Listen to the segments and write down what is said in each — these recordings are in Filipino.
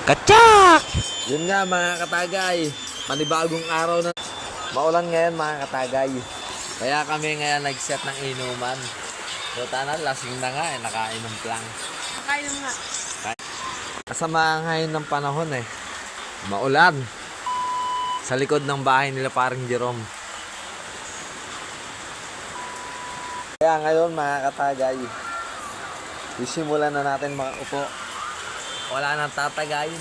Katsak! Yun nga mga katagay, panibagong araw na maulan ngayon mga katagay. Kaya kami ngayon nag-set ng inuman. Buta na, lasing na nga nakainom lang. Nakainom nga. Kasama ang ngayon ng panahon maulan. Sa likod ng bahay nila parang Jerome. Kaya ngayon mga katagay, isimulan na natin mga upo. Wala nang tatagayin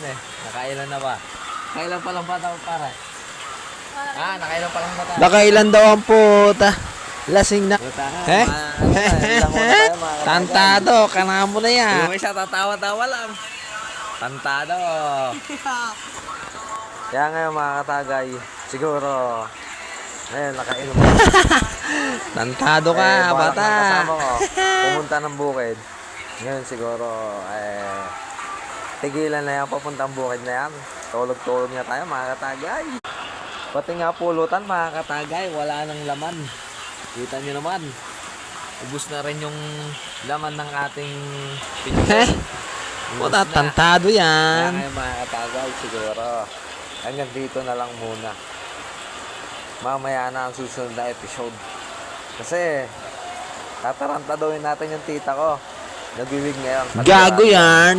Nakailan na ba? Nakailan pa lang ba daw para? Nakailan pa lang ba tayo? Nakailan daw ang puta. Lasing na. Eh? Tantado, kana mo na yan. Yung isa tatawa-tawa lang. Tantado. Kaya ngayon mga katagay, siguro, ngayon nakainom. Tantado ka, bata. Kasama ko, pumunta ng bukid. Ngayon siguro, tigilan na yan, papuntang bukid na yan. Tulog-tulog na tayo mga katagay. Pati nga pulutan mga katagay, wala nang laman. Kita nyo naman, ubus na rin yung laman ng ating pinyon. Puta, tantado Kaya yan. ngayon mga katagay, siguro, hanggang dito na lang muna. Mamaya na ang susunod na episode. Kasi, tatarantadawin natin yung tita ko. Nag-iwig ngayon. Gago yan.